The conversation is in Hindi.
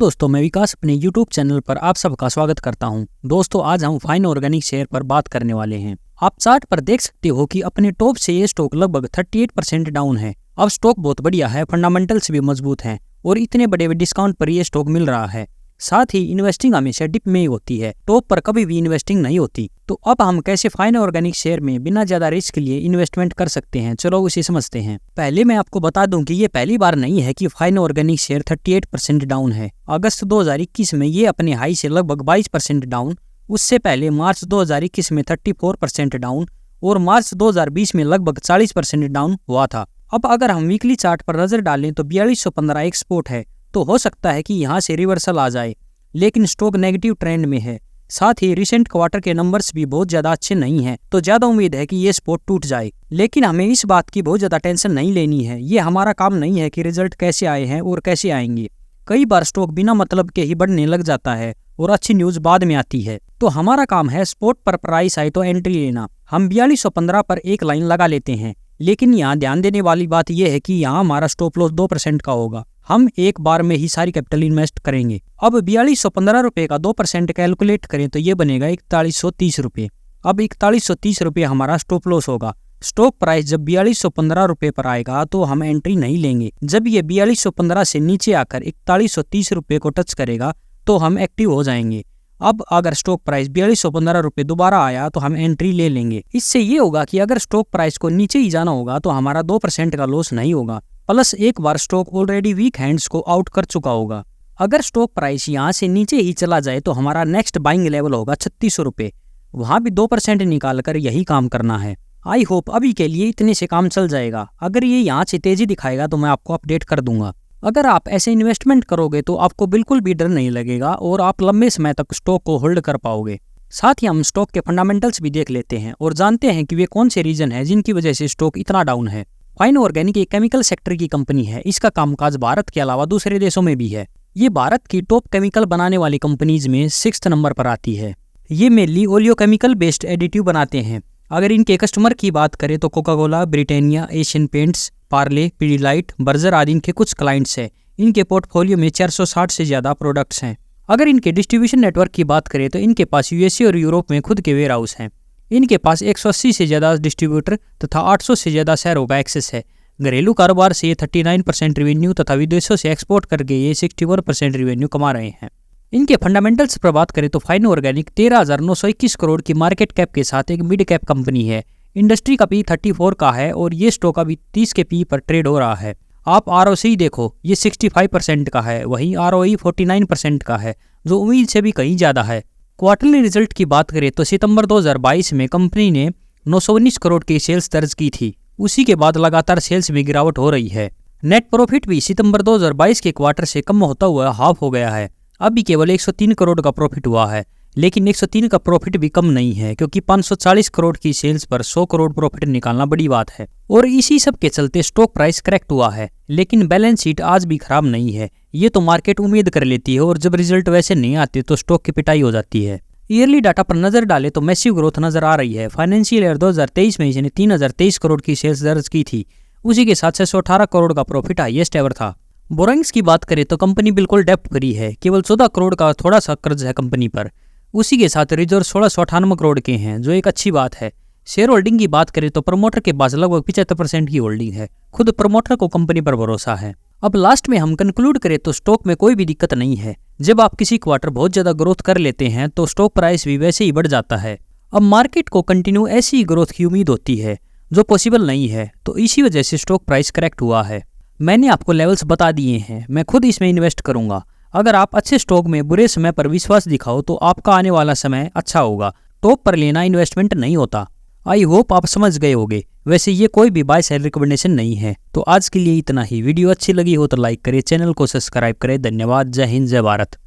दोस्तों मैं विकास अपने YouTube चैनल पर आप सबका स्वागत करता हूं। दोस्तों आज हम फाइन ऑर्गेनिक शेयर पर बात करने वाले हैं। आप चार्ट पर देख सकते हो कि अपने टॉप से ये स्टॉक लगभग 38% डाउन है। अब स्टॉक बहुत बढ़िया है, फंडामेंटल्स भी मजबूत हैं और इतने बड़े डिस्काउंट पर ये स्टॉक मिल रहा है। साथ ही इन्वेस्टिंग हमेशा डिप में ही होती है, टॉप पर कभी भी इन्वेस्टिंग नहीं होती। तो अब हम कैसे फाइन ऑर्गेनिक शेयर में बिना ज्यादा रिस्क लिए इन्वेस्टमेंट कर सकते हैं, चलो उसे समझते हैं। पहले मैं आपको बता दूं कि ये पहली बार नहीं है कि फाइन ऑर्गेनिक शेयर 38% डाउन है। अगस्त 2021 में ये अपने हाई से लगभग 22% डाउन, उससे पहले मार्च 2021 में 34% डाउन और मार्च 2020 में लगभग 40% डाउन हुआ था। अब अगर हम वीकली चार्ट पर नजर डालें तो 4215 एक सपोर्ट है, तो हो सकता है कि यहाँ से रिवर्सल आ जाए, लेकिन स्टॉक नेगेटिव ट्रेंड में है। साथ ही रिसेंट क्वार्टर के नंबर्स भी बहुत ज्यादा अच्छे नहीं हैं, तो ज्यादा उम्मीद है कि ये सपोर्ट टूट जाए। लेकिन हमें इस बात की बहुत ज्यादा टेंशन नहीं लेनी है। ये हमारा काम नहीं है कि रिजल्ट कैसे आए हैं और कैसे आएंगे। कई बार स्टॉक बिना मतलब के ही बढ़ने लग जाता है और अच्छी न्यूज बाद में आती है। तो हमारा काम है स्पॉट पर प्राइस आए तो एंट्री लेना। हम 4215 पर एक लाइन लगा लेते हैं, लेकिन यहाँ ध्यान देने वाली बात यह है कि यहाँ हमारा स्टॉप लॉस 2% का होगा। हम एक बार में ही सारी कैपिटल इन्वेस्ट करेंगे। अब 4215 रुपए का 2% कैलकुलेट करें तो ये बनेगा 4130 रुपये। अब 4130 रुपये हमारा स्टॉप लॉस होगा। स्टॉक प्राइस जब 4215 रुपये पर आएगा तो हम एंट्री नहीं लेंगे। जब ये 4215 से नीचे आकर 4130 रुपये को टच करेगा तो हम एक्टिव हो जाएंगे। अब अगर स्टॉक प्राइस 4215 रुपये दोबारा आया तो हम एंट्री ले लेंगे। इससे ये होगा कि अगर स्टॉक प्राइस को नीचे ही जाना होगा तो हमारा 2% का लॉस नहीं होगा, प्लस एक बार स्टॉक ऑलरेडी वीक हैंड्स को आउट कर चुका होगा। अगर स्टॉक प्राइस यहाँ से नीचे ही चला जाए तो हमारा नेक्स्ट बाइंग लेवल होगा 3600 रुपये। वहाँ भी 2% निकाल कर यही काम करना है। आई होप अभी के लिए इतने से काम चल जाएगा। अगर ये यहाँ से तेजी दिखाएगा तो मैं आपको अपडेट कर दूंगा। अगर आप ऐसे इन्वेस्टमेंट करोगे तो आपको बिल्कुल भी डर नहीं लगेगा और आप लंबे समय तक स्टॉक को होल्ड कर पाओगे। साथ ही हम स्टॉक के फंडामेंटल्स भी देख लेते हैं और जानते हैं कि वे कौन से रीजन है जिनकी वजह से स्टॉक इतना डाउन है। फाइन ऑर्गेनिक एक केमिकल सेक्टर की कंपनी है। इसका कामकाज भारत के अलावा दूसरे देशों में भी है। ये भारत की टॉप केमिकल बनाने वाली कंपनीज में 6th नंबर पर आती है। ये मेनली ओलियोकेमिकल बेस्ड एडिटिव बनाते हैं। अगर इनके कस्टमर की बात करें तो Coca Cola, Britannia, Asian paints, Parle, Pidilite, Berger आदि इनके कुछ क्लाइंट्स हैं। इनके पोर्टफोलियो में 460 से ज्यादा प्रोडक्ट्स हैं। अगर इनके डिस्ट्रीब्यूशन नेटवर्क की बात करें तो इनके पास यूएसए और यूरोप में खुद के वेयर हाउस हैं। इनके पास 180 से ज्यादा डिस्ट्रीब्यूटर तथा 800 से ज्यादा शहरों का एक्सेस है। घरेलू कारोबार से ये 39% रेवेन्यू तथा विदेशों से एक्सपोर्ट करके ये 61% रेवेन्यू कमा रहे हैं। इनके फंडामेंटल्स पर बात करें तो फाइन ऑर्गेनिक 13,921 करोड़ की मार्केट कैप के साथ एक मिड कैप कंपनी है। इंडस्ट्री का पी 34 का है और ये स्टॉक अभी 30 के पी पर ट्रेड हो रहा है। आप आरओसी देखो, ये 65% का है, वहीं आरओई 49% का है, जो उम्मीद से भी कहीं ज्यादा है। क्वार्टरली रिजल्ट की बात करें तो सितंबर 2022 में कंपनी ने 919 करोड़ की सेल्स दर्ज की थी। उसी के बाद लगातार सेल्स में गिरावट हो रही है। नेट प्रॉफिट भी सितंबर 2022 के क्वार्टर से कम होता हुआ हाफ हो गया है। अभी केवल 103 करोड़ का प्रॉफिट हुआ है, लेकिन 103 का प्रॉफिट भी कम नहीं है, क्योंकि 540 करोड़ की सेल्स पर 100 करोड़ प्रॉफिट निकालना बड़ी बात है। और इसी सब के चलते स्टॉक प्राइस करेक्ट हुआ है, लेकिन बैलेंस शीट आज भी खराब नहीं है। ये तो मार्केट उम्मीद कर लेती है और जब रिजल्ट वैसे नहीं आते तो स्टॉक की पिटाई हो जाती है। ईयरली डाटा पर नजर डाले तो मैसिव ग्रोथ नजर आ रही है। फाइनेंशियल ईयर 2023 में इसने 3023 करोड़ की सेल्स दर्ज की थी। उसी के साथ 618 करोड़ का प्रॉफिट हाईएस्ट एवर था। बोरिंग्स की बात करें तो कंपनी बिल्कुल डेप्ट फ्री है। केवल 14 करोड़ का थोड़ा सा कर्ज है कंपनी पर। उसी के साथ रिजर्व 1698 करोड़ के हैं, जो एक अच्छी बात है। शेयर होल्डिंग की बात करें तो प्रमोटर के पास लगभग 75% की होल्डिंग है। खुद प्रमोटर को कंपनी पर भरोसा है। अब लास्ट में हम कंक्लूड करें तो स्टॉक में कोई भी दिक्कत नहीं है। जब आप किसी क्वार्टर बहुत ज्यादा ग्रोथ कर लेते हैं तो स्टॉक प्राइस भी वैसे ही बढ़ जाता है। अब मार्केट को कंटिन्यू ऐसी ग्रोथ की उम्मीद होती है जो पॉसिबल नहीं है, तो इसी वजह से स्टॉक प्राइस करेक्ट हुआ है। मैंने आपको लेवल्स बता दिए हैं, मैं खुद इसमें इन्वेस्ट करूंगा। अगर आप अच्छे स्टॉक में बुरे समय पर विश्वास दिखाओ तो आपका आने वाला समय अच्छा होगा। टॉप पर लेना इन्वेस्टमेंट नहीं होता। आई होप आप समझ गए होंगे। वैसे ये कोई भी बाय सेल रिकमेंडेशन नहीं है। तो आज के लिए इतना ही। वीडियो अच्छी लगी हो तो लाइक करें, चैनल को सब्सक्राइब करें। धन्यवाद। जय हिंद, जय भारत।